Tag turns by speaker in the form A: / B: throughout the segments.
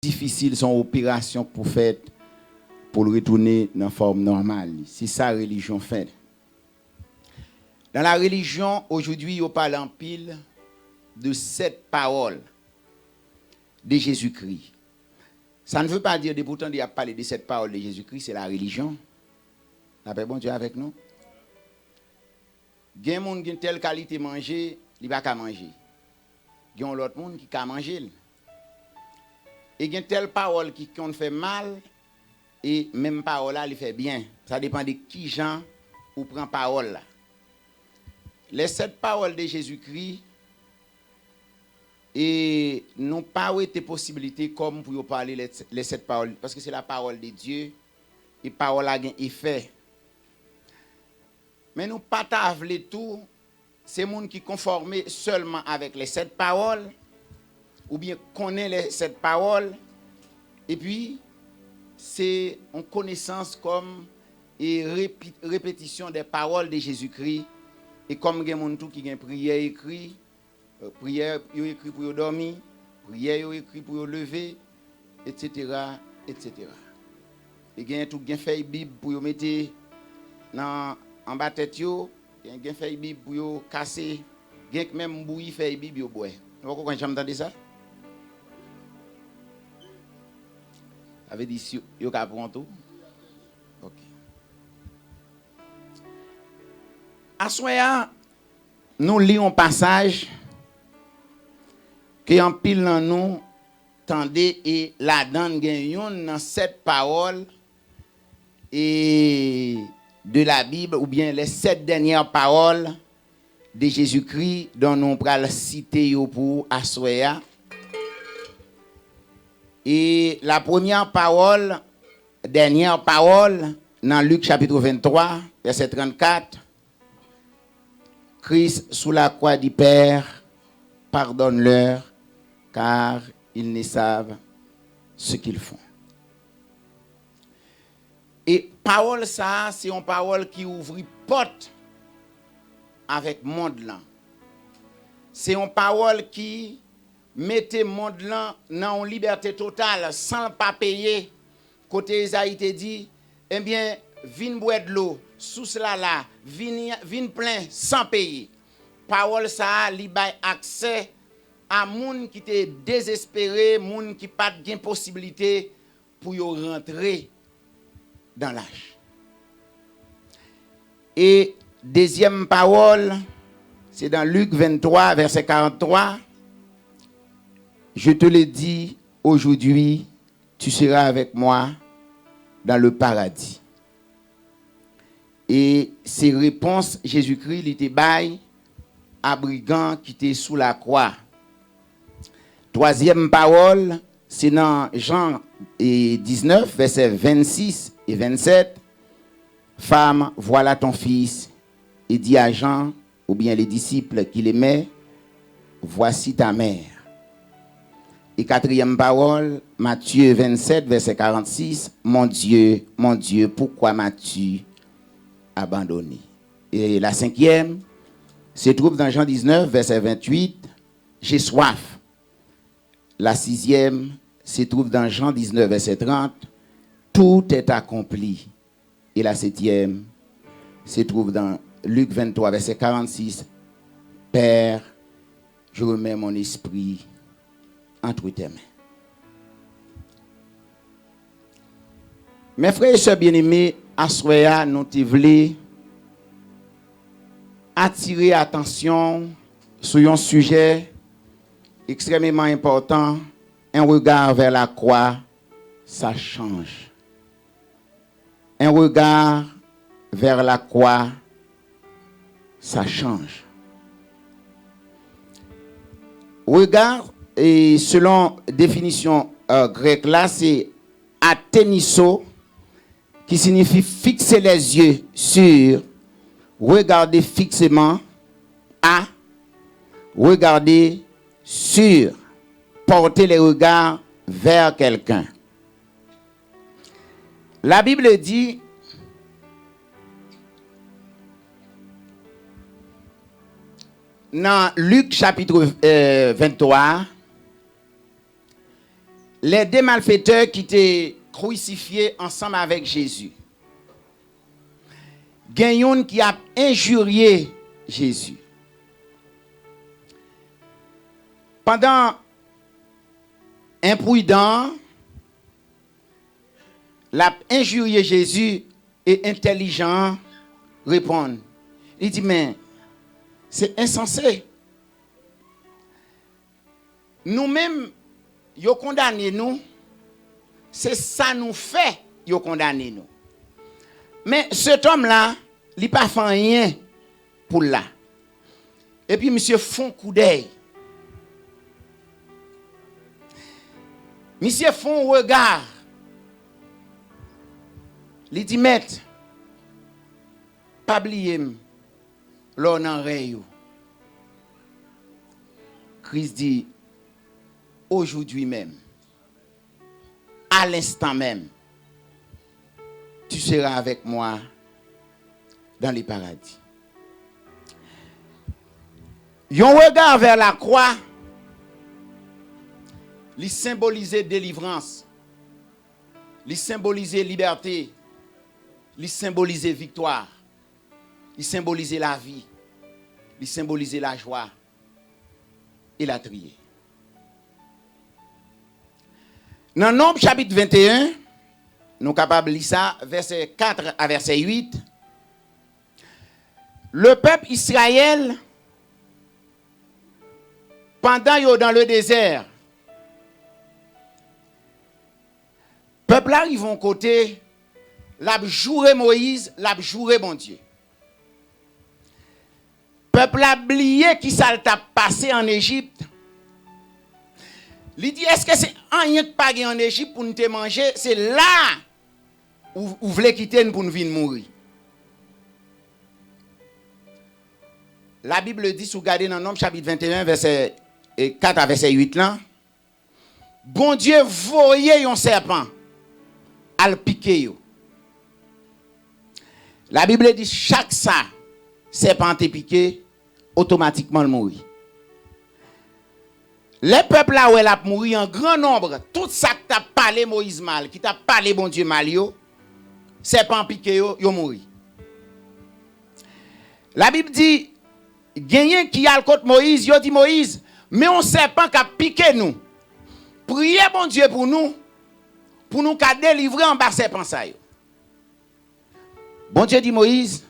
A: difficile son opération pour faire pour le retourner dans la forme normale. C'est ça la religion fait. Dans la religion, aujourd'hui, on parle en pile de 7 paroles de Jésus-Christ. Ça ne veut pas dire, pourtant, il a parlé de 7 paroles de Jésus-Christ, c'est la religion. La paix, bon Dieu avec nous. Il y a des gens qui ont telle qualité de manger, il ne va pas manger. Il y a l'autre monde qui peut manger. Et il y a telle parole qui fait mal, et même parole là, il fait bien. Ça dépend de qui gens ou prend parole là. Les 7 paroles de Jésus-Christ, et n'ont pas été possibilité comme pour parler les 7 paroles, parce que c'est la parole de Dieu, et parole a un effet. Mais nous pas t'avler tout, c'est monde qui conformé seulement avec les 7 paroles, ou bien connaît les 7 paroles, et puis c'est une connaissance comme et répétition des paroles de Jésus-Christ, et comme il y a des gens qui ont prière écrit, prière écrit pour dormir, prière écrit pour lever, etc., etc. Et il y a tout qui fait Bible pour mettre en bas tête yo, il y a fait Bible pour casser, il y a même bouilli fait Bible yo boire. Vous comprenez j'entendez ça? Avait dit si yo ka prend tout. OK. Assoya nous lisons un passage que en pile dans nous tendez et la donne gagne dans 7 paroles et de la Bible ou bien les 7 dernières paroles de Jésus-Christ dont nous pral citer pour Assoya. Et la première parole, dernière parole dans Luc chapitre 23 verset 34, Christ sous la croix dit Père, pardonne-leur car ils ne savent ce qu'ils font. Et parole ça, c'est une parole qui ouvre porte avec monde là. C'est une parole qui mette monde là dans une liberté totale sans pas payer. Côté Isaïe te dit, eh bien, vin boire de l'eau, sous cela là, vin plein sans payer. Parole ça, li bay accès à moun qui te désespéré, moun qui pas de possibilité pour yo rentrer dans l'âge. Et deuxième parole, c'est dans Luc 23, verset 43. Je te le dis, aujourd'hui, tu seras avec moi dans le paradis. Et ces réponses, Jésus-Christ, il était bail à brigand qui était sous la croix. Troisième parole, c'est dans Jean 19, versets 26 et 27. Femme, voilà ton fils. Et dit à Jean, ou bien les disciples qu'il aimait, voici ta mère. Et quatrième parole, Matthieu 27, verset 46. Mon Dieu, pourquoi m'as-tu abandonné? Et la cinquième se trouve dans Jean 19, verset 28. J'ai soif. La sixième se trouve dans Jean 19, verset 30. Tout est accompli. Et la septième se trouve dans Luc 23, verset 46. Père, je remets mon esprit entre tes mains. Mes frères et sœurs bien-aimés, à soya, nous voulons attirer attention sur un sujet extrêmement important. Un regard vers la croix, ça change. Un regard vers la croix, ça change. Regard, et selon définition grecque là, c'est atenisso, qui signifie fixer les yeux sur, regarder fixement, à, regarder sur, porter les regards vers quelqu'un. La Bible dit, dans Luc chapitre 23, les deux malfaiteurs qui étaient crucifiés ensemble avec Jésus. Gagnon qui a injurié Jésus. Pendant imprudent, l'a injurié Jésus et intelligent répond. Il dit, mais c'est insensé. Nous-mêmes, yo condamné nous. C'est ça nous fait, yo condamné nous. Mais cet homme-là, il n'a pas fait rien pour là. Et puis, monsieur font coup d'œil. Monsieur font regard. Il dit, maître, pas oublier l'on en rayon. Christ dit, aujourd'hui même, à l'instant même, tu seras avec moi dans les paradis. Yon regard vers la croix, il symbolisait délivrance, il symbolisait liberté, il symbolisait victoire, il symbolisait la vie, il symbolisait la joie et la trier. Dans Nombre chapitre 21, nous sommes capables de lire ça, verset 4 à verset 8. Le peuple Israël, pendant qu'il est dans le désert, le peuple arrive en côté, l'a joué Moïse, l'a joué bon Dieu. Le peuple a oublié qui ça t'a passé en Égypte. Il dit, est-ce que c'est rien que pas en Égypte pour nous te manger? C'est là où vous voulez quitter pour nous venir mourir. La Bible dit, si vous regardez dans Nombre chapitre 21, verset 4 à verset 8, là, bon Dieu voyait un serpent à le piquer. Yo. La Bible dit, chaque ça, serpent est piqué, automatiquement le mourit. Les peuples là où elle a mouru en grand nombre, tout ça qui t'a parlé Moïse mal, qui t'a parlé bon Dieu mal, serpent piqué, yo mouri. La Bible dit, gagné qui a le contre Moïse, yo dit Moïse, mais on serpent qui a piqué nous. Priez bon Dieu pour nous qu'a délivrer en bas serpent ça yo. Bon Dieu dit Moïse,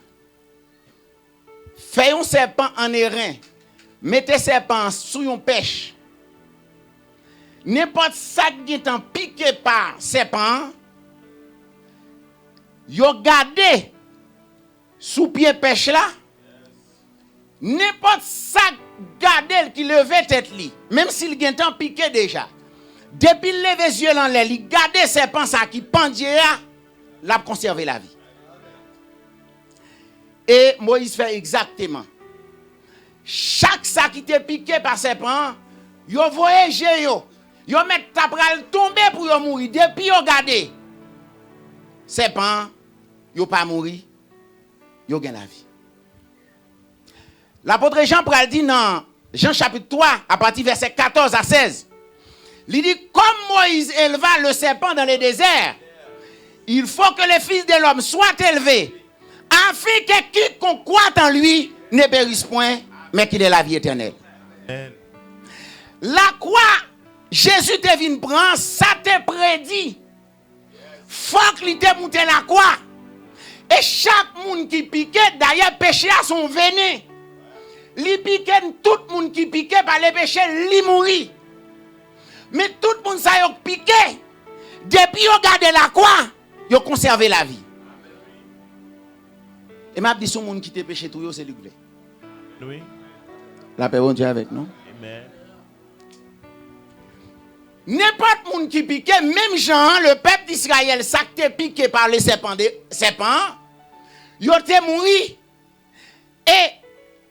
A: fais un serpent en airain, mettez serpent sous une pêche. N'importe ça qui est piqué par serpent, yo gardé sous pied pêche là. N'importe ça gardé qui levait tête li, même s'il est temps piqué déjà. Depuis lever les yeux dans l'air, il garde serpent ça qui pendait l'a conserver la vie. Et Moïse fait exactement. Chaque ça qui était piqué par serpent, yo voyagé yo. Yo met ta pral tomber pour yo mourir. Depuis yo gade, serpent, yo pas mourir, yo gagne la vie. L'apôtre Jean pral dit dans Jean chapitre 3, à partir verset 14 à 16, il dit, comme Moïse éleva le serpent dans le désert, il faut que le Fils de l'homme soit élevé, afin que quiconque croit en lui ne périsse point, mais qu'il ait la vie éternelle. Amen. La croix, Jésus te vient prendre, ça te prédit. Faut qu'il te monte la croix. Et chaque monde qui pique, d'ailleurs, péché à son venin. Li pique, tout le monde qui pique par les péchés, li mourit. Mais tout le monde ça y piqué. Depuis yon garde la croix, yon conserve la vie. Et m'a dit son monde qui te péché tout yo c'est lui. Oui. La paix bon Dieu avec nous. Amen. N'importe monde qui piqué, même Jean, le peuple d'Israël, ça qui te piqué par les serpents, yon te mouri. Et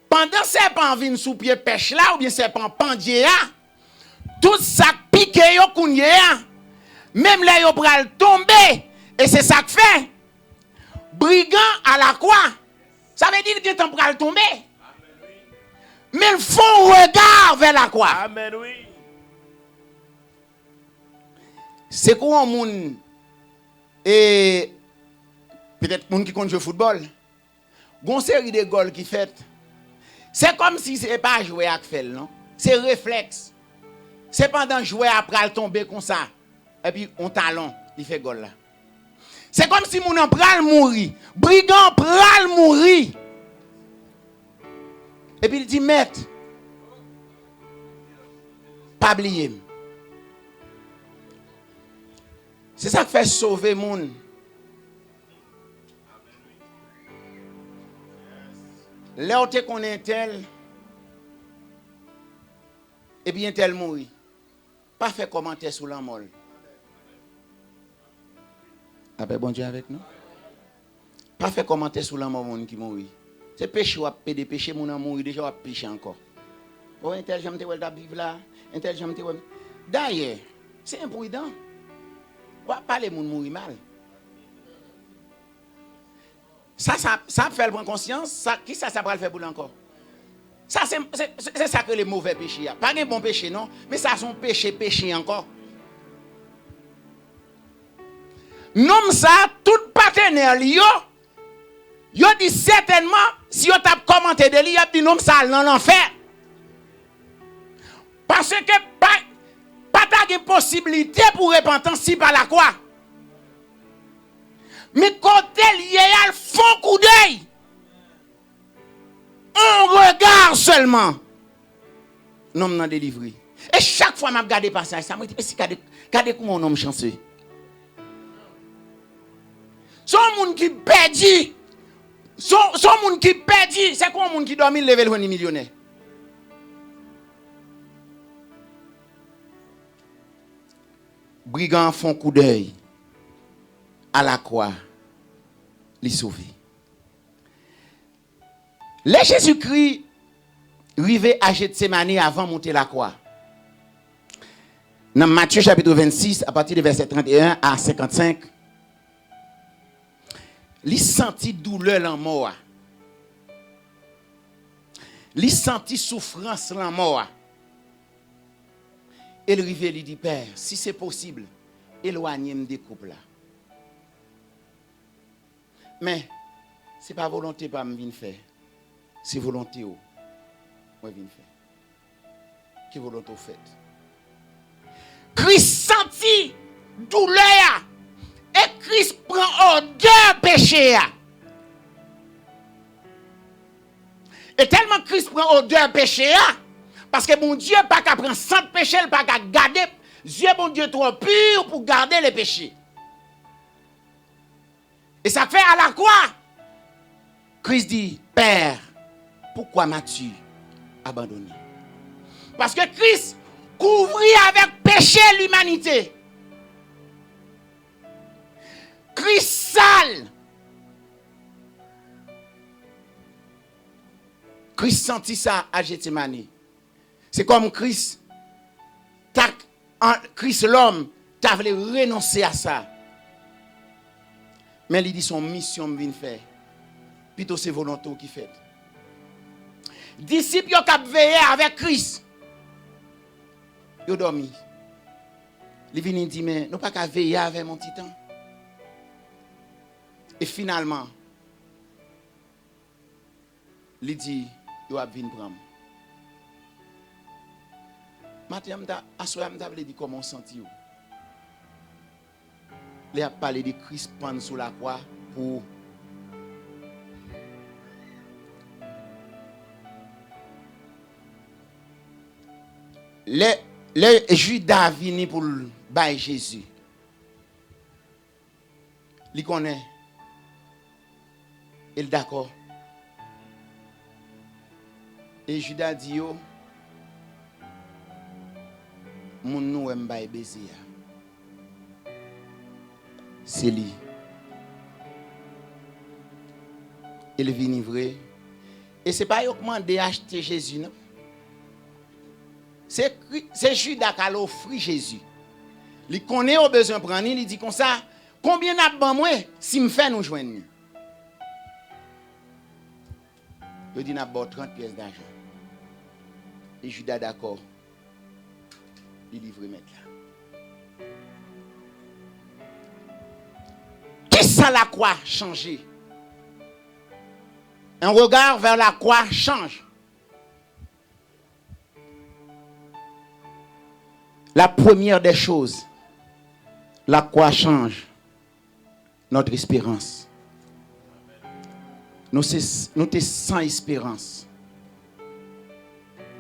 A: pendant serpent vient sous pied pêche là ou bien serpent pendier là, tout ça piqué yo kounye là, même là yo pral tomber et c'est ça que fait. Brigand à la croix, ça veut dire que tu pral tomber. Mais il faut regard vers la croix. Amen, oui. C'est quoi un monde et peut-être monde qui compte jouer football. Gon série de goals qui fait. C'est comme si c'est pas jouer à faire non. C'est réflexe. C'est pendant jouer après tomber comme ça et puis on talon, il fait goal là. C'est comme si mon pral mourir. Brigand pral mourir. Et puis il dit maître pas oublier. C'est ça qui fait sauver monde. Là où tu connais tel, et bien tel mourir. Pas faire commentaire sur la molle. Après bon Dieu avec nous. Pas faire commentaire sur la mort qui mourit. C'est péché ou pédé péché mon mourir déjà ou péché encore. Oh intelligent te wel vivre là, intelligent te wel. D'ailleurs, c'est imprudent. On va parler moun mourir mal. Ça fait prendre conscience, ça qui ça va le faire pour encore. Ça c'est ça que les mauvais péchés a. Pas un bon péché non, mais ça sont péché encore. Nom ça tout partenaire yo dit certainement si yo t'a commenté de lui, il a dit nom ça dans l'enfer. Parce que pas de possibilité pour repentance si par la croix. Mais quand il y a le fond coup d'œil, on regarde seulement. Non, m'en délivré. Et chaque fois, je regarde le passage, ça me dit, regardez comment un homme chanceux. Son monde qui perdit, son monde qui perdit, c'est quoi un monde qui dormit, lever le millionnaire? Brigand font coup d'œil à la croix, les sauver. Les Jésus-Christ arrivé à Gethsémani avant de monter la croix. Dans Matthieu chapitre 26, à partir du verset 31 à 55, il sentit douleur en mort. Il sentit souffrance en mort. Et le rivière lui dit, Père, si c'est possible, éloignez-moi des couples là. Mais, ce n'est pas volonté pour me venir faire. C'est volonté où moi venir faire. Qui volonté au fait. Christ sentit douleur. Et Christ prend odeur péché. Et tellement Christ prend odeur péché, parce que mon Dieu pas qu'à prendre 100 péchés, pas qu'à garder, Dieu mon Dieu trop pur pour garder les péchés. Et ça fait à la croix. Christ dit, Père, pourquoi m'as-tu abandonné? Parce que Christ couvrit avec péché l'humanité. Christ sale. Christ sentit ça à Gethsémani. C'est comme Christ, Christ l'homme, t'as voulu renoncer à ça. Mais il dit son mission vient faire. Plutôt c'est volonté qui fait. Disciples qui veillé avec Christ. Ils ont dormi. Il vient dire mais nous pas qu'à veiller avec mon titan. Et finalement, il dit il va venir prendre. Maintenant, je vais dire comment on sentit. Il a parlé de Christ pendre sous la croix pour le Judas vini pour bailler Jésus. Il connaît. Il est d'accord. Et Judas dit yo mon nou aime bailler baiser. C'est lui. Il vient vrai. Et ce n'est pas comment d'acheter Jésus, non? C'est Judas qui a offert Jésus. Il connaît au besoin de prendre, il dit comme ça, combien n'a pas moi si me fait nous joindre? Il dit n'a pas 30 pièces d'argent. Et Judas d'accord. Il livre mettre là. ça la croix changer. Un regard vers la croix change. La première des choses, la croix change notre espérance. Nous sommes sans espérance.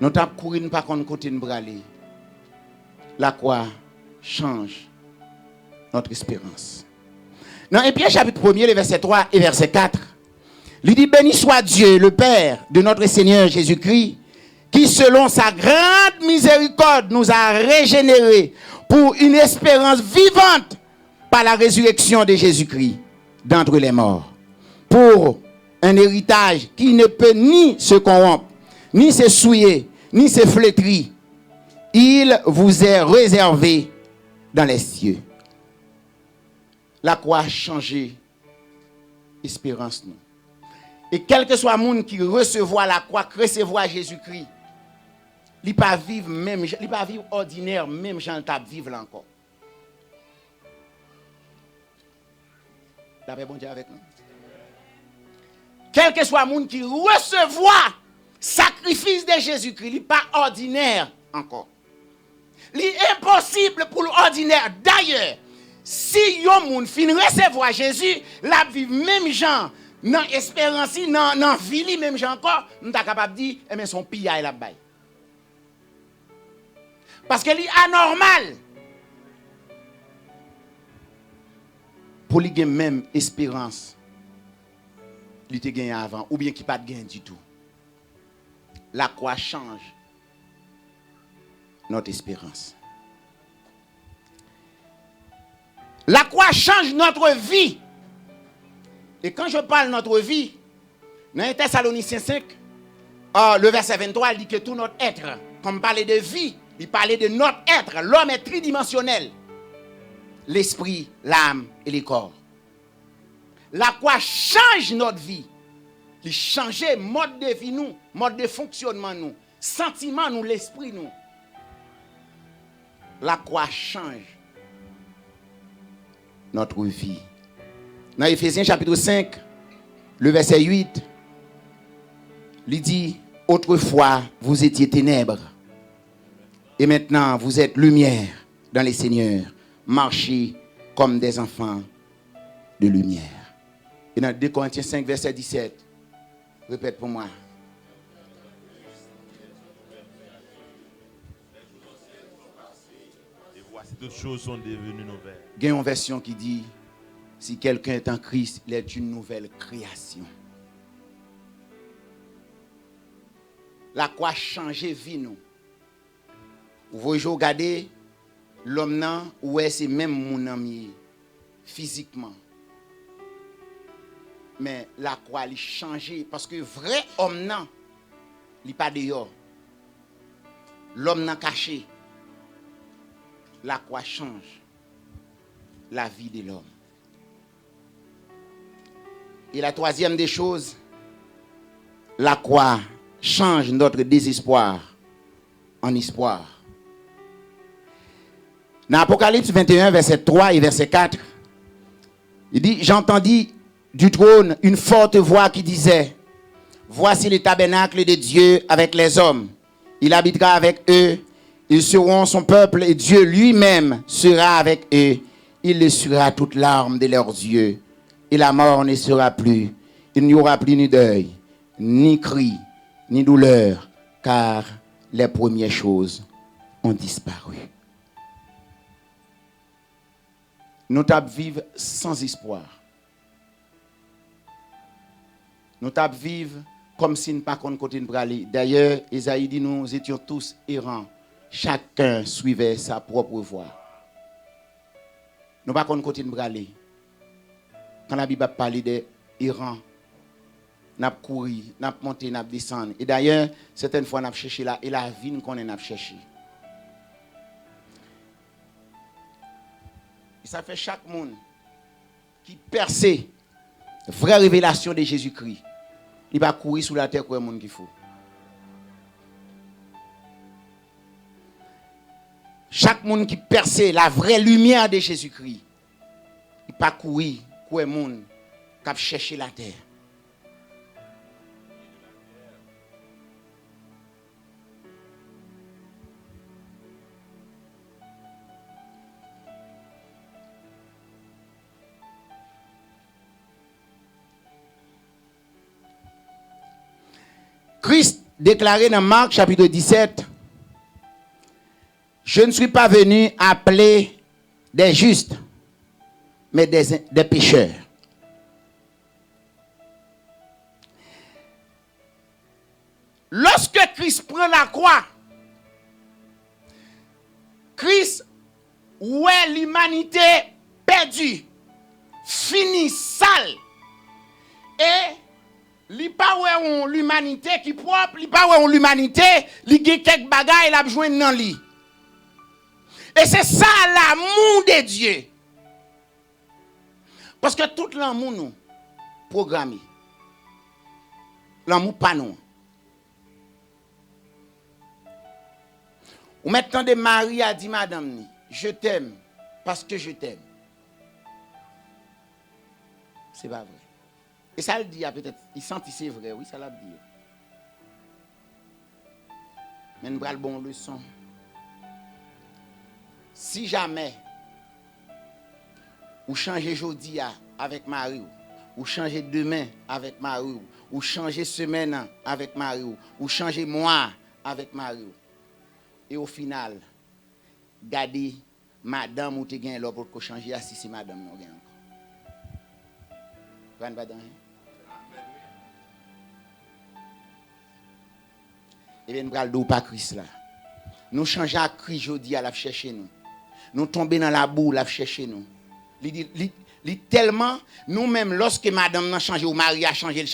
A: Nous avons couru pas contre côté de braler. La croix change notre espérance. Dans Éphésiens chapitre 1er, le verset 3 et verset 4, il dit: béni soit Dieu, le Père de notre Seigneur Jésus-Christ, qui selon sa grande miséricorde nous a régénérés pour une espérance vivante par la résurrection de Jésus-Christ d'entre les morts, pour un héritage qui ne peut ni se corrompre, ni se souiller, ni se flétrir. Il vous est réservé dans les cieux. La croix a changé l'espérance nous. Et quel que soit le monde qui recevoir la croix, qui recevoir Jésus-Christ, il ne pas vivre même, il pas vivre ordinaire, même j'en tape vivre là encore. La paix bon Dieu avec nous. Quel que soit le monde qui recevoir sacrifice de Jésus-Christ, il n'est pas ordinaire encore. Il est impossible pour l'ordinaire. D'ailleurs, si yon moun fin recevoir Jésus, la vivre même gens, dans espérance, dans vie, même gens encore, nous sommes capables de dire, eh bien, son pillage la baille. Parce que c'est anormal. Pour lui gagner même espérance, il était gagné avant, ou bien qu'il pas de gain du tout. La croix change notre espérance. La croix change notre vie. Et quand je parle de notre vie, dans 1 Thessaloniciens 5, le verset 23, il dit que tout notre être, comme parler de vie, il parlait de notre être. L'homme est tridimensionnel. L'esprit, l'âme et le corps. La croix change notre vie. Il change le mode de vie nous, mode de fonctionnement nous, sentiment nous, l'esprit nous. La croix change notre vie. Dans Éphésiens chapitre 5, le verset 8, il dit: autrefois vous étiez ténèbres et maintenant vous êtes lumière dans les Seigneurs. Marchez comme des enfants de lumière. Et dans 2 Corinthiens 5, verset 17, répète pour moi.
B: Et voici toutes choses sont devenues nouvelles.
A: Il y a une version qui dit: si quelqu'un est en Christ, il est une nouvelle création. La croix change vie nous. Vous voyez regarder l'homme nan ou c'est même mon ami physiquement. Mais la croix elle change parce que vrai homme nan il pas dehors. L'homme nan caché. La croix change la vie de l'homme. Et la troisième des choses, la croix change notre désespoir en espoir. Dans Apocalypse 21, verset 3 et verset 4, il dit: j'entendis du trône une forte voix qui disait: voici le tabernacle de Dieu avec les hommes. Il habitera avec eux, ils seront son peuple et Dieu lui-même sera avec eux. Il essuiera toutes larmes de leurs yeux. Et la mort ne sera plus. Il n'y aura plus ni deuil, ni cri, ni douleur, car les premières choses ont disparu. Nous t'avons vivre sans espoir. Nous t'avons vivre comme si nous ne pas côté de braler. D'ailleurs, Isaïe dit nous étions tous errants. Chacun suivait sa propre voie. Nous ne pas côté de braler. Quand la Bible parle de errants, nous avons couru, nous avons monté, nous avons descendu. Et d'ailleurs, certaines fois, nous avons cherché là, et la vie, nous avons cherché. Et ça fait chaque monde qui perce la vraie révélation de Jésus-Christ. Il va courir sous la terre comme un monde qu'il faut. Chaque monde qui perce la vraie lumière de Jésus-Christ, il va courir quoi monde qui chercher la terre. Christ déclaré dans Marc chapitre 17, je ne suis pas venu appeler des justes, mais des pécheurs. Lorsque Christ prend la croix, Christ ouais l'humanité perdue, finie, sale, et li pa ouais l'humanité qui propre, li pa ouais l'humanité, li gen quelques bagages la besoin dans li. Et c'est ça l'amour de Dieu. Parce que tout l'amour nous programmé. L'amour pas nous. Ou maintenant de Marie a dit madame, je t'aime parce que je t'aime. C'est pas vrai. Et ça le dit peut-être, il sentit c'est vrai, oui, ça l'a dit. Mais nous prenons bon leçon. Si jamais ou changer aujourd'hui avec Marie, ou changer demain avec Marie, ou changer semaine avec Marie, ou changer mois avec Marie, et au final, gardez madame ou te gagne l'autre pour changer si c'est madame non gagne encore. Et bien nous prenons pas Christ là. Nous changeons à Christ aujourd'hui à la chercher nous. Nous tombons dans la boue, la chercher nous. Tellement, nous-mêmes, lorsque madame a changé, ou Marie a changé,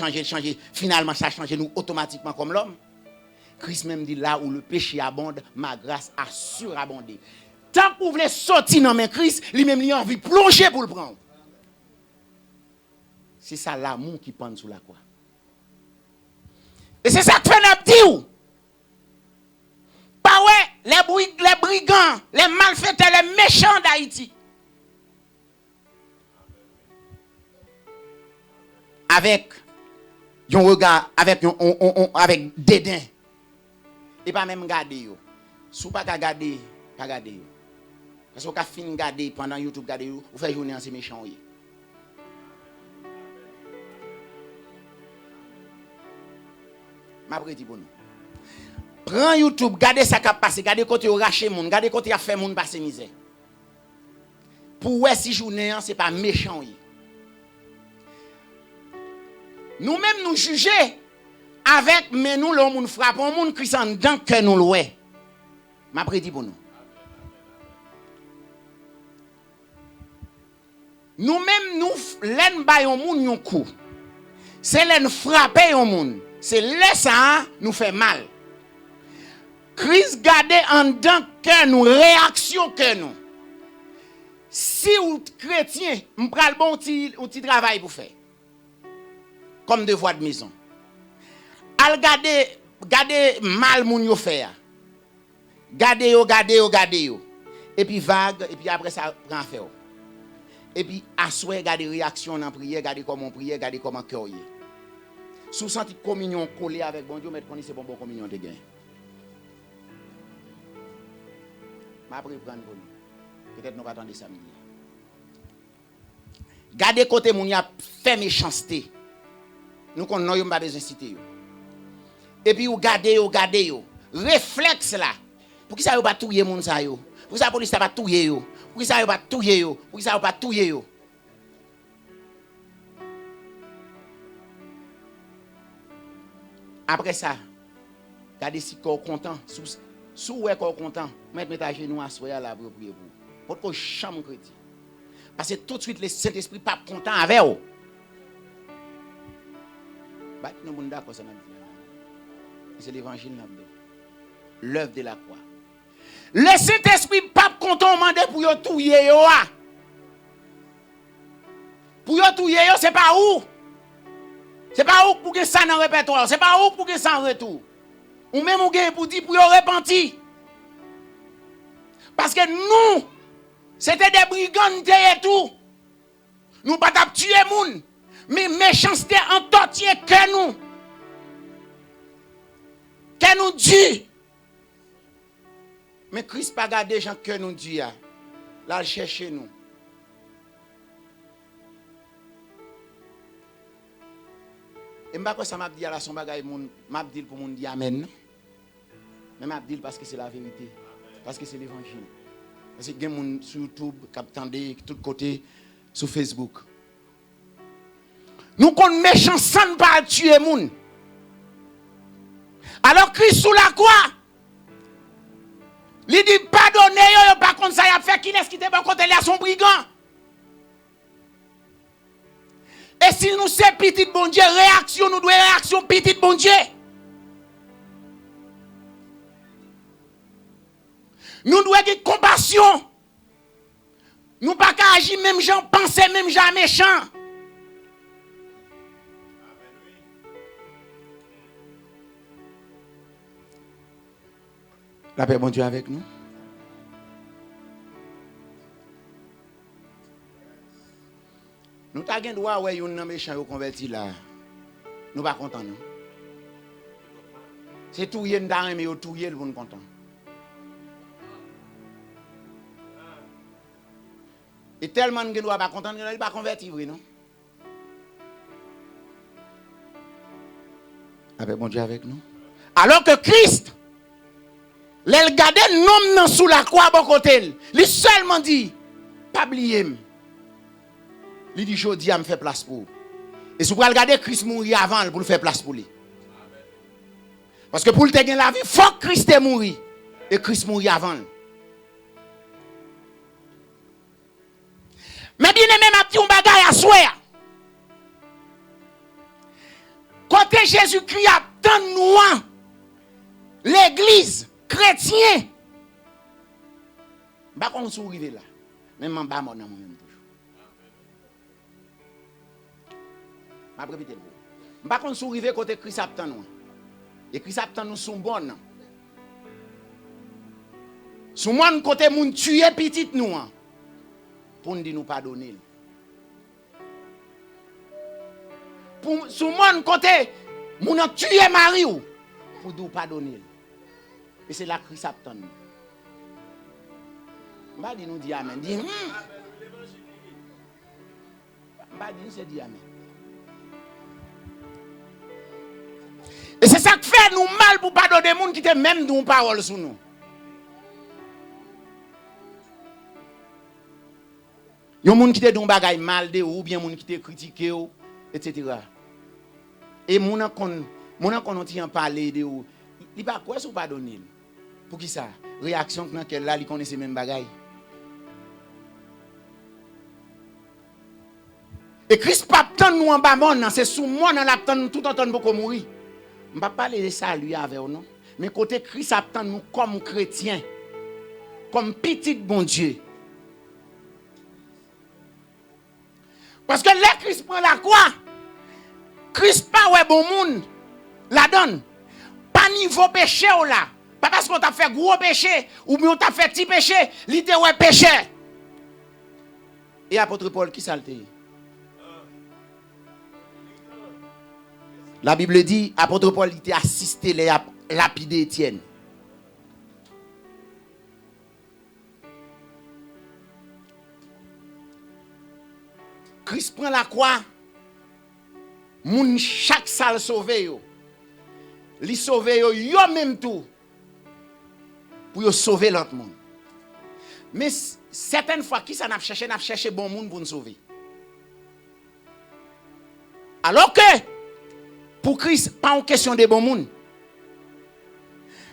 A: finalement ça a changé nous automatiquement comme l'homme. Christ même dit là où le péché abonde, ma grâce a surabondé. Tant que vous voulez sortir dans mes Christ, lui-même il a envie de plonger pour le prendre. C'est ça l'amour qui pend sous la croix. Et c'est ça que fait notre dit. Pas ouais, les brigands, les malfaiteurs, les méchants d'Haïti. Avec un regard, avec dédain. Et pas même garder yo. Si pas garder, pas garder yo. Parce que vous avez fini garder pendant YouTube garder yo, vous faites journée en ces méchants. Ma prédit pour nous. Prends YouTube, gardez ça qui a passé, gardez côté au racher monde, gardez côté a fait monde passer misère. Pour ouais si journée c'est pas méchant. Nous-mêmes nous juger avec mais nous l'homme nous frappe, on monde qui s'en dedans que nous louer. Ma prédit pour nous. Nous-mêmes nous l'aine bayon moun yon coup. C'est l'aine frapper yon moun. C'est là ça nous fait mal. Christ garde en dedans que nous réaction que nous. Si ou chrétien, m'pral bon petit travail pour faire. Comme devoir de maison. Al garder mal moun yo faire. Garder yo. Et puis vague et puis après ça prend faire. Et puis assoyer garder réaction dans prière, garder comment prier, garder comment cœur. Sous senti communion collé avec bon Dieu, mais connaissez bon communion de gain. Ma prendre pour nous. Peut-être nous pas attendre ça midi. Gardez côté moun y a fait méchanceté. Nous connaissons yo pas besoin citer yo. Et puis ou gardez yo. Réflexe là. Pour qui ça yo pas touyer moun ça yo? Pour ça police pas touyer yo? Pour qui ça yo pas touyer yo? Pour qui ça yo pas touyer yo? Après ça, regardez si corps content, sous ouais corps content, mettre à genoux à soya là pour prier pour. Pour que chambre chrétien. Parce que tout de suite le Saint-Esprit pas content avec vous. Bah nous sommes d'accord ça. C'est l'évangile là. L'œuvre de la croix. Le Saint-Esprit pas content mandé pour yo touyer yo. Pour yo touyer yo, c'est pas où? C'est pas où pour que ça dans répertoire, c'est pas où pour que ça en retour. Ou même ou gain pour dire pour yo repentir. Parce que nous c'était des brigands et tout. Nous pas t'a tuer moun. Mais méchanceté en tortier que nous. Que nous dit. Mais Christ pas garder gens que nous dit là chercher nous. Et m'pa quoi ça m'a dit là son bagay moun m'a dit pour moun dit amen. Mais m'a dit parce que c'est la vérité. Parce que c'est l'évangile. Parce que il y a des gens sur YouTube qui attendent de tous côtés sur Facebook. Nous qu'on méchant sans pas tuer moun. Alors Christ sous la croix, il dit pardonnez yo pas contre ça y a fait qui est-ce qui te bon côté à son brigand. Et si nous c'est petit bon Dieu, réaction nous doit réaction petit bon Dieu. Nous devons avoir compassion. Nous pas qu'à agir même gens penser même gens méchants. La paix bon Dieu avec nous. Nous t'avons droit ouais yon méchant yo converti là. Nous pas contents non. C'est tout yen dans mais tout yen pour nous content. Et tellement que nous pas content, nous pas converti non. Avec bon Dieu avec nous. Alors que Christ l'el gade nom sous la croix bon côté, il seulement dit pas oublier. Il dit jodi a me fait place pour. Et si vous regardez Christ mourir avant pour faire place pour lui. Parce que pour le gagner la vie, faut que Christ est mourir et Christ mourir avant. Mais bien aimé m'a dit un bagay à souhait. Côté Jésus-Christ a tant nous l'église chrétien. Ba kon sou rive là. Même en bas mon nan même toujours. M'a répéter le. Ba kon sou rive côté Christ a tant nous. Et Christ a tant nous sont bonnes. Sou moun côté moun tuer petite nous. Pour nous dire nous pardonner. Pour sous mon côté, nous avons tué Marie pour nous pardonner. Et c'est là que Christ attend. Je vais dire nous dire amen. Je vais dire c'est dire amen. Et c'est ça qui fait nous mal pour pardonner les gens qui ont même une parole sur nous. Il y a des gens qui te donnent des choses mal de ou bien des gens qui te critiquent, etc. Et les gens qui ont parlé de ou, ils ne pas quoi ou pas donner. Pour qui ça? Réaction que là, ils connaissent les mêmes choses. Et Christ pas tant nous en bas monde, c'est sous moi dans la temps tout entendre pour mourir. On va parler de ça lui avec non. Mais côté Christ attend nous comme chrétiens, comme petit bon Dieu. Parce que là, Christ prend la croix. Christ pas ouais bon monde. La donne. Pas niveau péché ou là. Pas parce qu'on t'a fait gros péché ou bien on t'a fait petit péché. L'idée ouais péché. Et apôtre Paul qui salte. La Bible dit, apôtre Paul était assisté les lapider Étienne. Christ prend la croix. Moun chaque salle sauvé yo. Li sauvé yo même tout. Pour yo sauver l'autre monde. Mais certaines fois qui ça n'a cherché bon monde pour nous sauver. Alors que pour Christ pas une question de bon monde.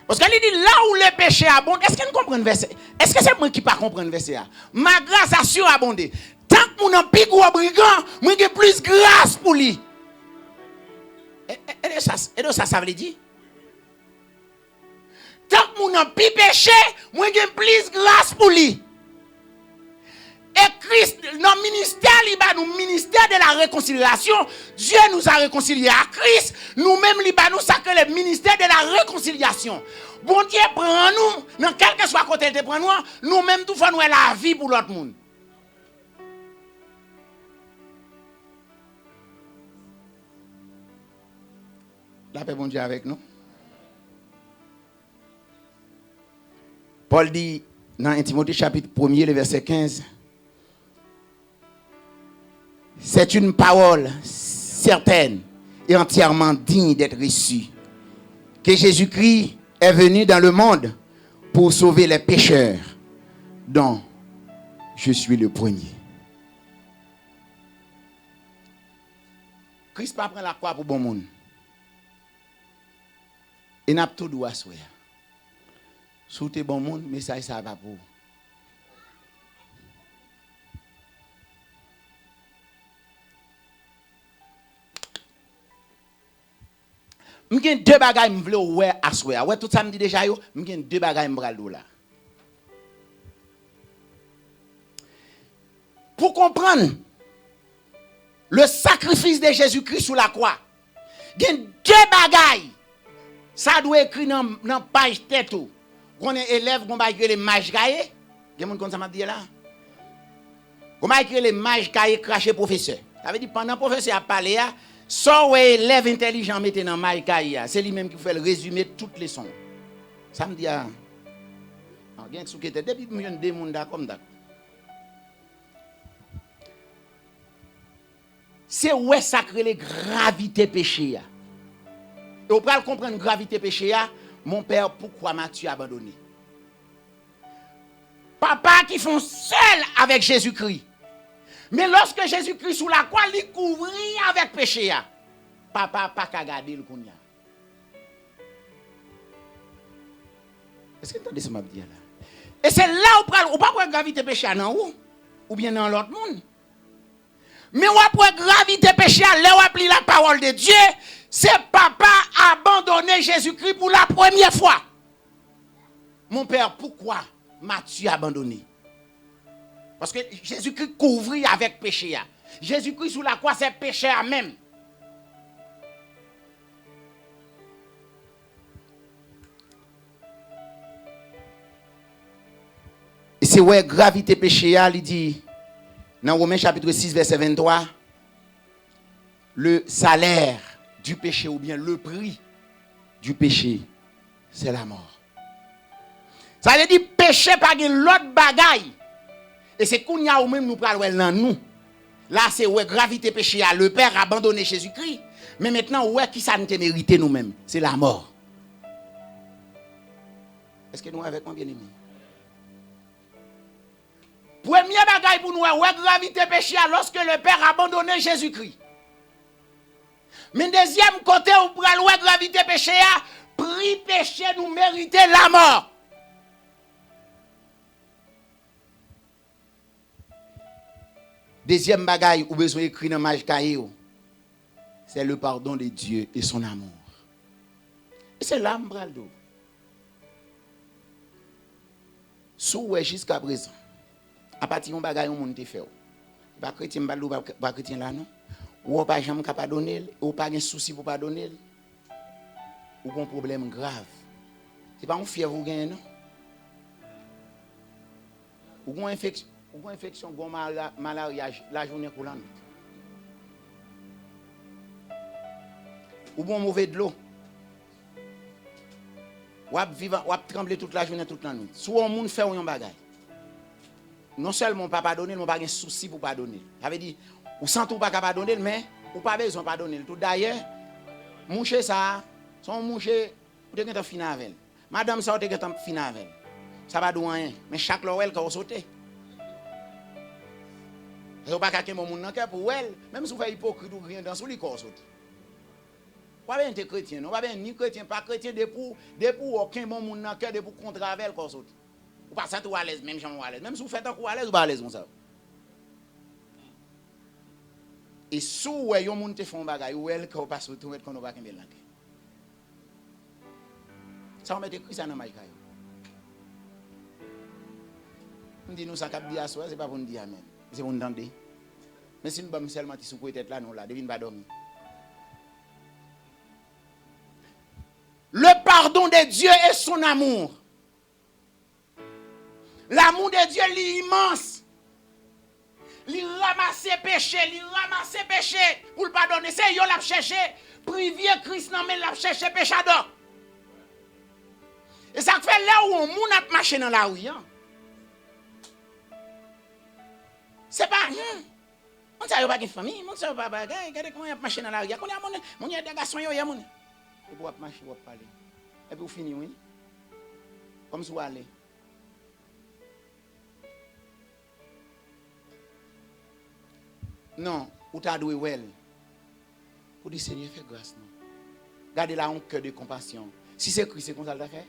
A: Parce qu'il dit là où le péché abonde, est-ce que nous comprenons verset? Est-ce que c'est moi qui pas comprendre verset? Ma grâce assure abonder. Tant que mon empire ou brigand, moi j'ai plus grâce pour lui. Et ça veut dire? Tant que mon empire péché, moi j'ai plus grâce pour lui. Et Christ, notre ministère, nous ministère de la réconciliation, Dieu nous a réconciliés à Christ. Nous-mêmes, nous sacrons le ministère de la réconciliation. Bon Dieu prend nous, dans quel que soit côté de prend nous, nous-mêmes, nous faisons la vie pour l'autre monde. La paix bon Dieu avec nous. Paul dit dans 1 Timothée chapitre 1er, le verset 15, c'est une parole certaine et entièrement digne d'être reçue, que Jésus-Christ est venu dans le monde pour sauver les pécheurs, dont je suis le premier. Christ pas prend la croix pour bon monde. Et n'a tout droit à soi. Sous tes bon monde, mais ça va pour. M'gen deux bagages m'vle ouais à soi. Ouais tout ça me dit déjà yo, m'gen deux bagages m'bral là. Pour comprendre le sacrifice de Jésus-Christ sur la croix, il y a deux bagailles. Ça doit écrit dans la page tête. On est élève, on va écrire les mages cahiers. Il y a des gens comme ça m'a dit là. On va écrire les mages cahiers craché professeur. Ça veut dire pendant le professeur a parlé, soit élève intelligent mette dans mage cahier, c'est lui-même qui fait le résumé de toutes les leçons. Ça me dit ah. Il y a un qui était depuis million de monde comme ça. C'est où est sacré les gravité péché. Et vous pouvez comprendre gravité péché. Mon père, pourquoi m'as-tu abandonné? Papa qui font seul avec Jésus-Christ. Mais lorsque Jésus-Christ sous la croix, il couvrit avec péché. Papa pas qu'à garder le kounya. Est-ce que vous entendez ce que je dis là? Et c'est là où vous pas pour gravité péché non ou bien dans l'autre monde. Mais ou après gravité péché, là où applique la parole de Dieu, c'est papa abandonné Jésus-Christ pour la première fois. Mon père, pourquoi m'as-tu abandonné? Parce que Jésus-Christ couvrit avec péché. Jésus-Christ sous la croix, c'est péché à même. Et c'est ouais gravité péché, il dit dans Romains chapitre 6 verset 23, le salaire du péché ou bien le prix du péché, c'est la mort. Ça veut dire péché par l'autre bagaille. Et c'est qu'on y a ou même nous pral dans nous. Là c'est ouais gravité péché, le Père a abandonné Jésus-Christ. Mais maintenant ouais qui ça nous mérité nous-mêmes, c'est la mort. Est-ce que nous avec moi bien aimé? Premier bagaille pour nous, ouais gravité péché lorsque le Père a abandonné Jésus-Christ. Mais deuxième côté, où pral ouais gravité péché, prix péché nous mériter la mort. Deuxième bagaille ou besoin écrit dans mage cahier, c'est le pardon de Dieu et son amour. Et c'est là m'braldo. Sous jusqu'à présent. À partir de bagaille on monde te fait. Pas chrétien balou pas chrétien là non. Ou pas jamais capable donner, ou pas un souci pour pas donner. Ou un problème grave. C'est pas un fièvre ou gain non. Ou une infection, malaria la journée coulante. Ou bon mauvais de l'eau. Ou vivre ou trembler toute la journée toute la nuit. Soit on monde fait un bagaille. Non seulement pas pardonner, mais pas un souci pour pardonner. Ça veut dire, ou sans tout pas pardonner, mais ou pas besoin de pardonner. Tout d'ailleurs, moucher ça, son moucher, vous devez être fini avec. Madame, ça, vous devez être fini avec. Ça va donner rien. Mais chaque lorel quand vous sautez. Vous ne pouvez pas qu'à mon monde pour elle, même si vous faites hypocrite ou rien dans sous les corps saute. Pas bien être chrétien, non, pas bien ni chrétien, pas chrétien, pour aucun bon monde dans cœur, de pour contre avec corps saute. Ou pas ça tout à l'aise, même gens à l'aise. Même si vous faites un coup à l'aise, ou pas à l'aise comme ça. Et si vous avez un monde qui fait un bagage, ou elle qui passe sur tout, qu'on ne va pas qu'un ça, on met écrit ça dans ma caille. On dit nous ça cap dire à soi, c'est pas pour nous dire amen. C'est pour nous entendre. Mais si nous sommes seulement sous la tête là, nous là, devine pas dormir. Le pardon de Dieu et son amour. L'amour de Dieu est immense. Il ramasse péché, pour le pardonner. C'est yo l'a cherché privier Christ nan men la chercher péchador. Et ça fait là où on moun a marché dans la rue. Hein? C'est pas on ça yo pas de famille, on ça pas bagay, regardez comment y a marché dans la rue. Qu'on y a mon y a des garçons yo y a mon. Et pour marcher, pour parler. Et puis vous finissez, oui. Comme si vous allez. Non, ou t'as doué well. Pour dire Seigneur, fais grâce non. Gardez là un cœur de compassion. Si c'est Christ, c'est comme ça le fait.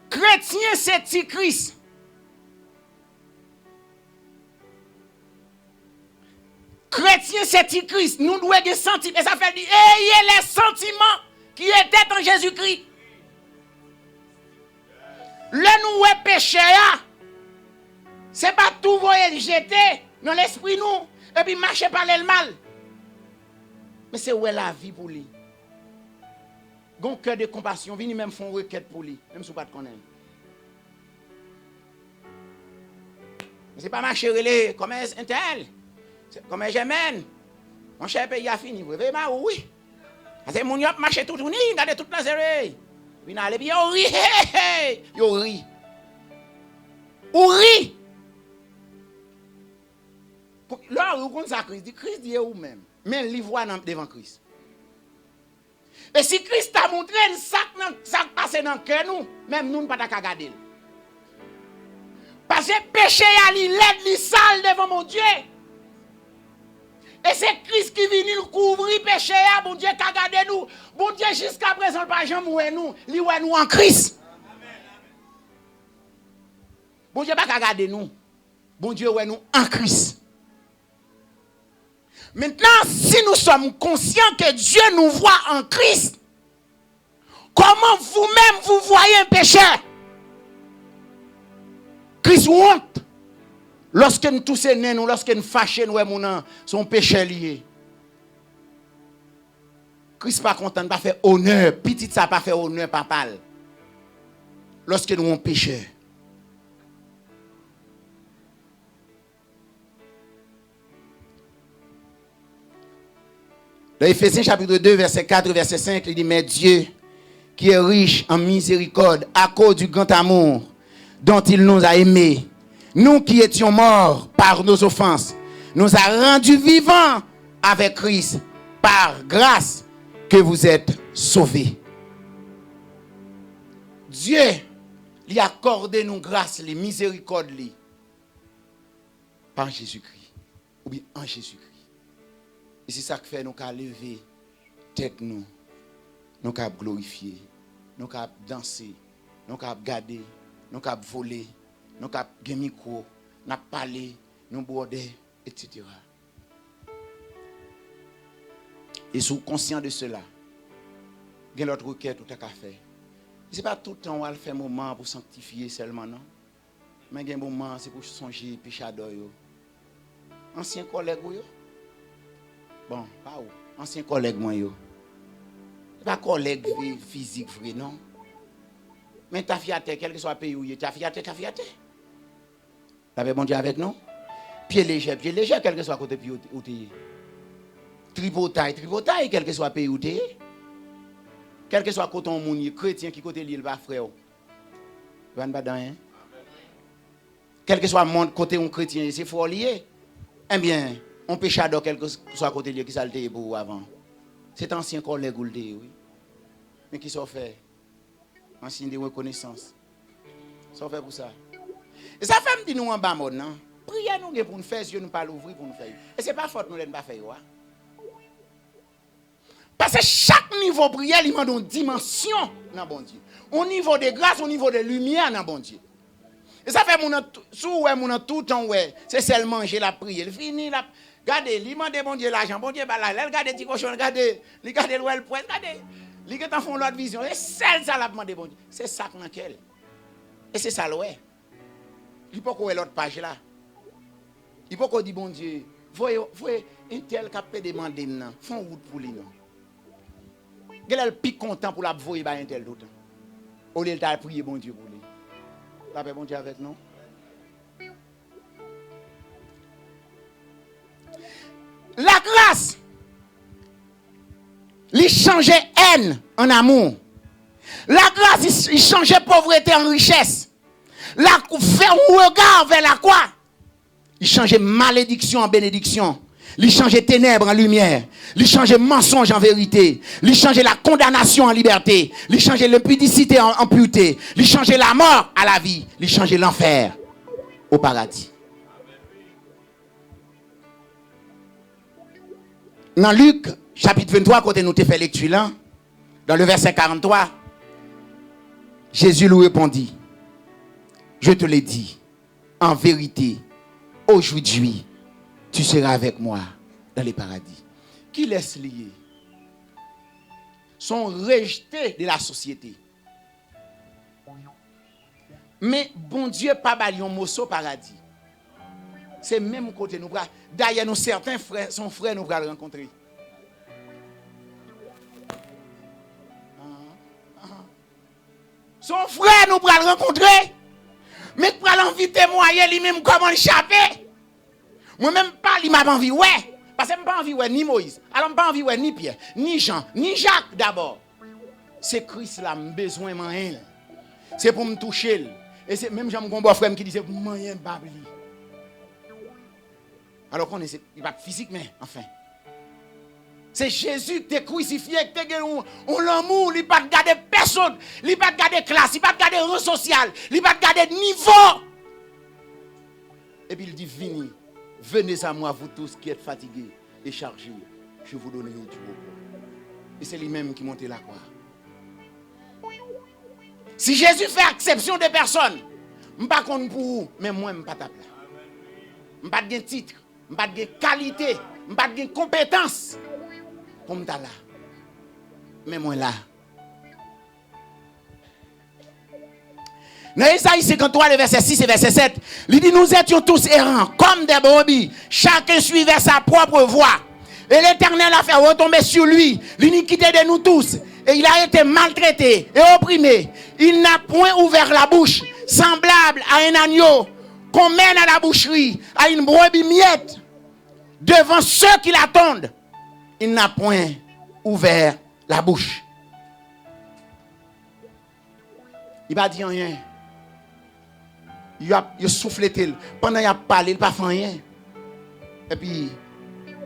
A: Chrétien, c'est Christ. Chrétien, c'est Christ. Nous devons des sentiments. Et ça fait dire, ayez les sentiments qui étaient en Jésus-Christ. Le nous est péché, c'est pas tout voyer jeter dans l'esprit nous et puis marcher par le mal. Mais c'est où est la vie pour lui. Gon cœur de compassion, vini même font requête pour lui, même si pas de connaître. Mais c'est pas marcher relé comme un tel. Comme un gemène. Mon cher pays a fini, vous voyez oui. C'est mon yop marcher tout ni, regardez toute la série. Puis n'allez bien yo ri. Yo ri. Ou ri. Là, vous comprenez ça, Christ dit ou même. Mais il voit devant Christ. Et si Christ a montré ça passe dans le cœur, nous, même nous ne pouvons pas regarder. Parce que péché a l'aide, li sale devant mon Dieu. Et c'est Christ qui vient nous couvrir péché, bon Dieu qui a gardé nous. Bon Dieu jusqu'à présent pas jamais nous, li ouais nous en Christ. Bon Dieu pas garder nous. Bon Dieu ouais nous en Christ. Maintenant, si nous sommes conscients que Dieu nous voit en Christ, comment vous-même vous voyez un pécheur? Christ honte. Lorsque nous toussons nous, lorsque nous fâchons nous, son péché lié. Christ pas content, pas faire honneur. Petit ça pas faire honneur, papa. Lorsque nous avons péché. Dans Éphésiens chapitre 2, verset 4, verset 5, il dit, mais Dieu, qui est riche en miséricorde, à cause du grand amour dont il nous a aimés, nous qui étions morts par nos offenses, nous a rendus vivants avec Christ. Par grâce que vous êtes sauvés. Dieu lui a accordé nous grâce, les miséricordes par Jésus-Christ. Ou bien en Jésus-Christ. Et c'est ça qui fait nous qu'à lever tête nous qu'à glorifier, nous qu'à danser, nous qu'à garder, nous qu'à voler, nous qu'à gagner micro, nous parler, nous border, etc. Et si vous êtes conscient de cela, il y a l'autre requête tout à faire. Ce n'est pas tout le temps où on fait un moment pour sanctifier seulement, non. Mais il y a un moment, c'est pour songer péchador. Ancien collègue, bon, pas où? Ancien collègue, moi, pas collègue physique, vrai, non. Mais ta fiaté, quel que soit le pays où tu es, ta fiaté. T'avais bon Dieu avec nous? Pied léger, quel que soit le côté où tu es. Tripotaille, quel que soit le pays où tu es. Quel que soit le côté où tu es, chrétien qui côté l'île, va frère. Vous n'avez pas rien? Quel que soit le côté où chrétien, c'est fort lié. Eh bien, on péchador, quel que soit le côté qui s'alté pour vous avant. C'est ancien collègue ou le oui. Mais qui s'en fait? Ancien de reconnaissance. Ça fait pour ça. Et ça fait me dire nous en bas mode, non? Priez nous pour nous faire, Dieu nous pas l'ouvrir pour nous faire. Et c'est pas faute nous ne pas faire. Parce que chaque niveau de prière, il m'a donné une dimension dans bon Dieu. Au niveau de grâce, au niveau de lumière dans bon Dieu. Et ça fait mon tout le temps, c'est seulement manger la prière. Il finit la. Regardez, il m'a demandé bon Dieu l'argent, bon Dieu, regardez, petit cochon, regardez, le poète, regardez, il est en fond l'autre vision. Et celle ça l'a demandé bon Dieu. C'est ça qu'on a quel. Et c'est ça l'oué. Il peut qu'on l'autre page là. Il peut qu'on dit bon Dieu, voyez, un tel qui peut demander non, font route pour lui non. Il est le plus content pour la voyer un tel tout. Au lieu de prier bon Dieu pour lui. La paix bon Dieu avec nous. La grâce, il changeait haine en amour. La grâce, il changeait pauvreté en richesse. La faire un regard vers la croix, il changeait malédiction en bénédiction. Il changeait ténèbres en lumière. Il changeait mensonge en vérité. Il changeait la condamnation en liberté. Il changeait l'impudicité en pureté. Il changeait la mort à la vie. Il changeait l'enfer au paradis. Dans Luc, chapitre 23, quand nous t'ai fait lecture là, dans le verset 43, Jésus lui répondit, je te l'ai dit, en vérité, aujourd'hui, tu seras avec moi dans les paradis. Qui laisse lier? Sont rejetés de la société. Mais bon Dieu, pas balion mosso paradis. C'est même côté nous. D'ailleurs, nous certains frères, son frère nous allons rencontrer. Son frère nous allons rencontrer. Mais pour l'inviter témoigner lui-même comment échapper. Moi-même pas, il m'a pas envie, ouais. Parce que je n'ai pas envie, ouais, ni Moïse. Alors, je n'ai pas envie, ouais, ni Pierre, ni Jean, ni Jacques d'abord. C'est Christ là, j'ai besoin de moi. C'est pour me toucher. Et c'est même j'ai mon frère qui disait, moyen babli. Alors qu'on est, il va physique, mais enfin. C'est Jésus qui est crucifié, qui est l'amour, il ne pas garder personne, il ne pas garder classe, il ne pas garder rang social, il ne pas garder niveau. Et puis il dit, venez à moi, vous tous qui êtes fatigués et chargés, je vous donnerai du repos. Et c'est lui-même qui monte la croix. Si Jésus fait exception des personnes, je ne suis pas contre pour vous, mais moi, je ne suis pas ta place. Je n'ai pas de titre, je n'ai pas de qualité, je n'ai pas de compétence. Pour me là. Mais moi là. Dans Isaïe 53, le verset 6 et verset 7, il dit, nous étions tous errants, comme des brebis. Chacun suivait sa propre voie. Et l'Éternel a fait retomber sur lui l'iniquité de nous tous. Et il a été maltraité et opprimé. Il n'a point ouvert la bouche, semblable à un agneau qu'on mène à la boucherie, à une brebis muette. Devant ceux qui l'attendent, il n'a point ouvert la bouche. Il n'a dit rien. Il a soufflé. Pendant qu'il a parlé, il n'a pas fait rien. Et puis,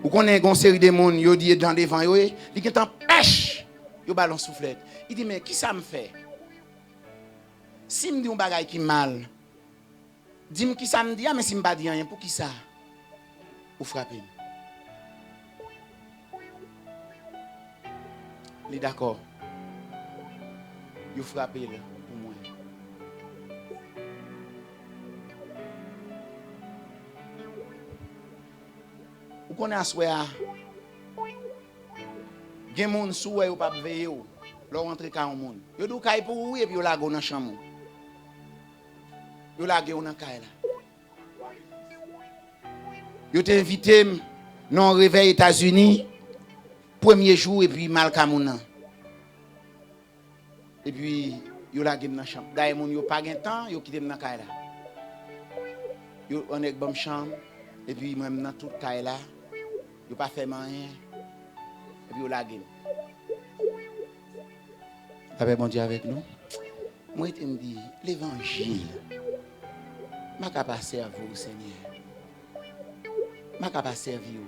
A: vous connaissez une série de monde, il dit dans les vents, il est en pêche. Il ballon soufflette. Il dit, mais qui ça me fait? Si me dit un bagage qui mal, dis-moi qui ça me dit, mais si me pas dit rien, pour qui ça? Pour frapper. Il est d'accord. Il frappe là pour moi. Vous connaissez à il y a des gens qui sont pas veillés. Ils rentrent dans le monde. Ils ont des pour vous et puis ils ont dans la chambre. Ils ont dans la caille. Ils ont invité dans le réveil États-Unis. Premier jour et puis mal Kamouna. Et puis yo la gem dans chambre. D'ailleurs mon yo pas gain temps, yo quitté dans caille là. Yo on est dans chambre et puis même dans toute caille là, yo pas fait rien. Et puis yo la gem. Avec bon Dieu avec nous. Moi je me dis l'évangile m'a capable servir au Seigneur. M'a capable servir.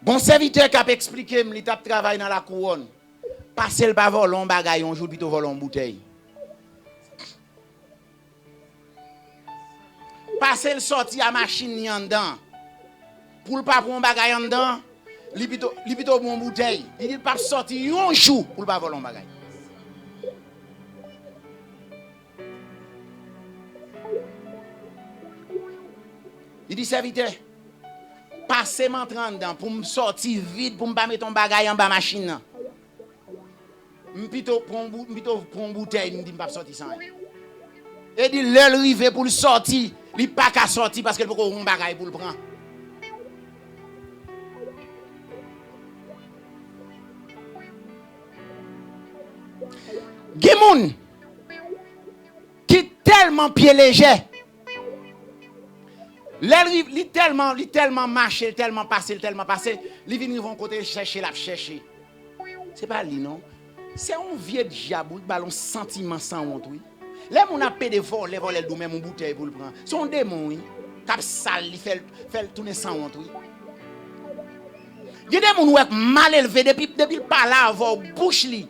A: Bon serviteur qui a expliqué, il a travaillé dans la couronne. Passer le pas voler un bagage, un jour plutôt voler une bouteille. Passer le sorti à machine en dedans. Pour le pas pour un bagage en dedans, il plutôt pour une bouteille. Il dit pas sortir un jour pour le pas voler un bagage. Il dit serviteur, passez m'entrant dedans pour me sortir vite pour me pas mettre ton bagage en bas machine. Plutôt pour une bouteille, il me dit pas sortir sans. Et dit l'heure arrivé pour le sortir, il pas qu'à sortir parce qu'il peut un bagage pour le prendre. Gimoun qui tellement pied léger. Li tellement marché, tellement passé, li vient vont côté chercher. C'est pas lui non. C'est un vieux diable qui ballon sentiment sans honte oui. Les moun a pédé voler dou même une bouteille pour le prendre. Son démon oui. Cap sale li fait tourner sans honte oui. Il y a des gens qui sont mal élevés depuis le pas là avant bouche li.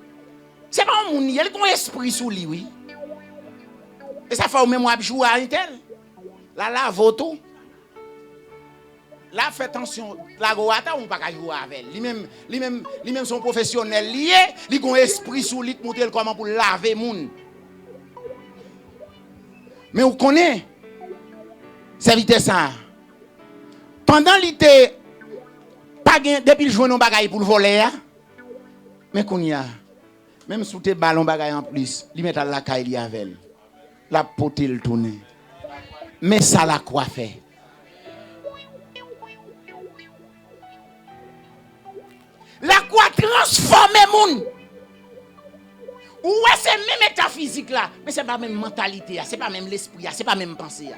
A: C'est pas un moun, il a un esprit sous lui oui. Et ça fait au même jouer à tel. Là voto. Là fait attention, la goata on pas jouer avec. Lui même son professionnel lié, il a un esprit sous lui pour montrer comment pour laver moun. Mais vous connaissez serviteur ça. Pendant l'été pas depuis le jour non bagaille pour le voler mais qu'on y a même sous tes ballons bagaille en plus, il met à la caille avec la poter le tourner. Mais ça la quoi fait? La quoi transformer moun. Ouais, c'est même métaphysique là, mais c'est pas même mentalité, c'est pas même l'esprit, c'est pas même pensée.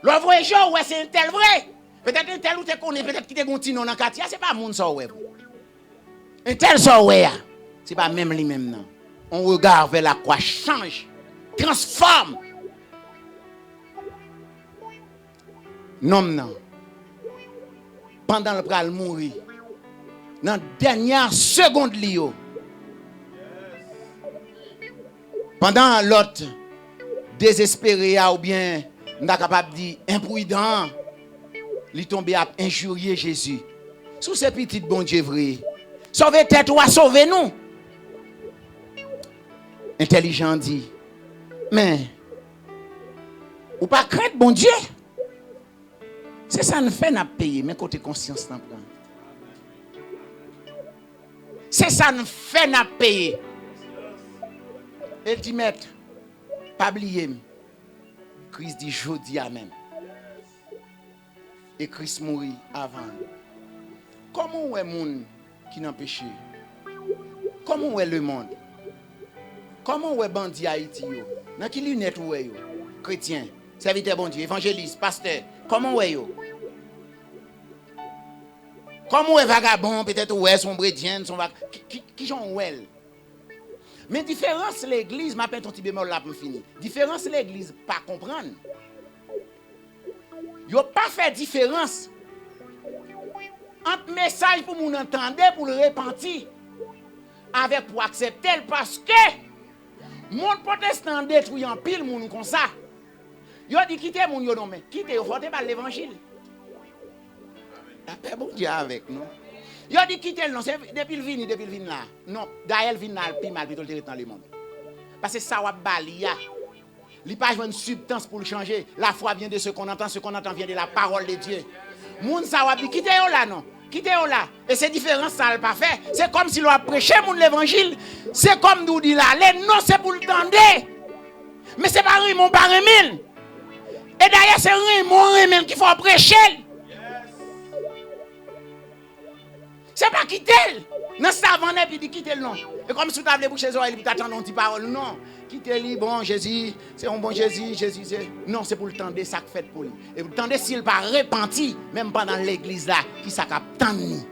A: Le vrai jour, ouais, c'est un tel vrai. Peut-être un tel ou te connaît, peut-être qui te continue dans le quartier, c'est pas moun ça ouais. Un tel ça ouais, c'est pas même lui-même non. On regarde vers la croix, change, transforme. Non. Pendant le pral mourir, dans la dernière seconde lio, pendant l'autre désespéré ou bien n'a capable de dire imprudent, il tombé à injurier Jésus. Sous ces petites bon Dieu vrai. Sauvez tête ou sauver nous. Intelligent dit, mais ou pas craindre bon Dieu. C'est ça nous fait n'a payer mais côté conscience n'a prend. C'est ça nous fait n'a payer. Et dit maître, pas oublier. Christ dit jodi amen. Et Christ mourit avant. Comment est monde qui n'a péché? Comment est le monde? Comment est bandit Haïti yo? Dans qui lunette ou est yo? Chrétien, serviteur bon Dieu, évangéliste, pasteur. Comment est yo? Comment est vagabond peut-être ou est son brédien, son qui j'en ouel? Mais différence l'église, m'a peine ton petit bémol là pour finir. Différence l'église pas comprendre. Yo pas fait différence entre message pour moun entendre pour le repentir avec pour accepter parce que monde protestant détruit en pile moun comme ça. Yo dit quitter moun yo non mais quitter yo voter par l'évangile. La paix bon Dieu avec nous. Yo dit quitter non c'est depuis le vini là. Non, d'ailleurs vini là plus mal plutôt dans le monde. Parce que ça va balia. Il pas une substance pour le changer. La foi vient de ce qu'on entend vient de la parole de Dieu. Moun ça va quitter yo là non. Quitter yo là et c'est différent ça le pas fait. C'est comme si l'on a prêché moun l'évangile. C'est comme nous dit là, non c'est pour le tendre. Mais c'est pas Raymond par Emile. Et d'ailleurs c'est Raymond qu'il faut prêcher. C'est pas quitter. Non, ça avant et puis dit quitter le non. Et comme si tu avais bouché les oreilles, puis t'attends une petite parole. Non, quitter lui, bon Jésus, c'est un bon Jésus, c'est. Non, c'est pour le tendre ça que fait pour lui. Et pour le tendre s'il pas repenti, même pendant l'église là, qui ça cap tendre.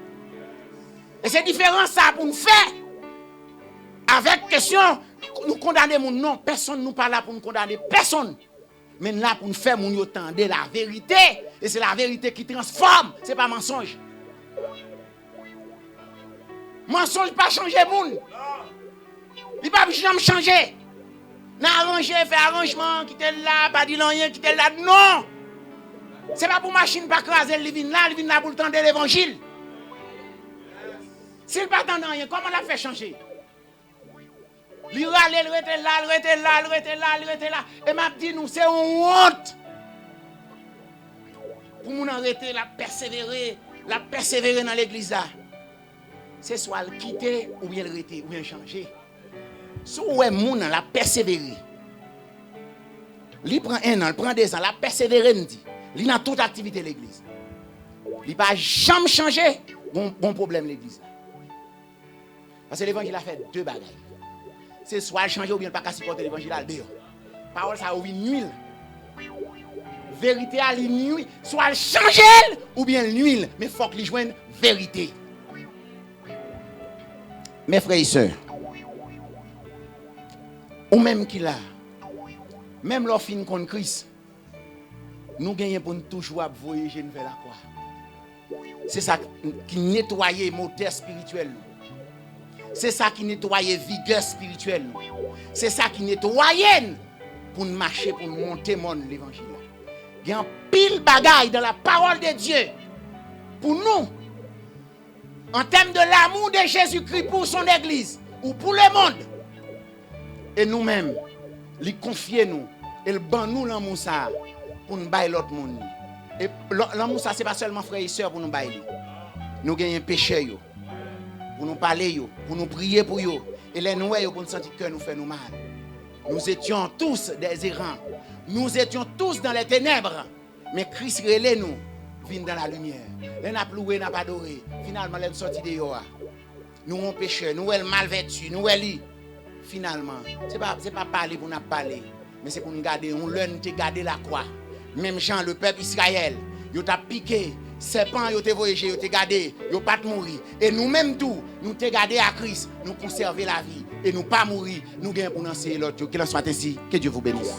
A: Et c'est différent ça pour nous faire. Avec question, nous condamner mon non, personne nous pas là pour nous condamner, personne. Mais là pour nous faire mon yo tendre la vérité. Et c'est la vérité qui transforme, c'est pas mensonge. Mensonge pas changer moun. Il pas jamais changer. N'a arranger, faire arrangement, quitter là, pas dire rien, quitter là. Non. C'est pas pour machine pas craser le vin là pour tendre l'évangile. S'il pas tendre rien, comment la fait changer? Il râle, il rete là. Et m'a dit nous c'est une honte. Pour nous arrêter la persévérer dans l'église là. C'est soit le quitter ou bien le rester ou bien changer. Si vous avez moun la persévérer. Il prend 1 an, il prend 2 ans, la persévérer dit. Il dans toute activité de l'église. Il pas jamais changer bon problème l'église. Parce que l'évangile a fait 2 bagages. C'est soit le changer ou bien pas supporter l'évangile à dehors. Parole ça ou nuit. vérité à nuit, soit changer ou bien l'huile, mais il faut qu'il joigne vérité. Mes frères et sœurs, ou même qui là, même lorsqu'on fin contre Christ, nous gagnons pour nous toujours voyager vers la croix. C'est ça qui nettoie le moteur spirituel. C'est ça qui nettoie la vigueur spirituelle. C'est ça qui nettoie pour nous marcher, pour nous monter l'évangile. Il y a un pile bagaille dans la parole de Dieu pour nous, en termes de l'amour de Jésus-Christ pour son église ou pour le monde. Et nous-mêmes, lui confier nous et le ban nous l'amour ça pour nous bailler l'autre monde. Et l'amour ça c'est pas seulement frères et sœurs pour nous bailler. Nous gagnons péché yo, pour nous parler yo, pour nous prier pour yo et les nous pour nous sentir que nous fait nous mal. Nous étions tous des errants. Nous étions tous dans les ténèbres, mais Christ relève nous, vient dans la lumière. Les n'a loué, n'a pas adoré. Finalement, les sorti de Yoa. Nous on péché, nous elle mal vêtu, nous elle finalement, c'est pas parler pour nous parler, mais c'est pour nous garder, on l'un te garder la croix. Même Jean, le peuple Israël, il t'a piqué, serpent, il t'a voyagé, il t'a gardé, il pas mourir. Et nous-mêmes tout, nous t'a gardé à Christ, nous conserver la vie et nous pas mourir, nous gagnons pour nous enseigner l'autre. Qu'il en soit ainsi, que Dieu vous bénisse.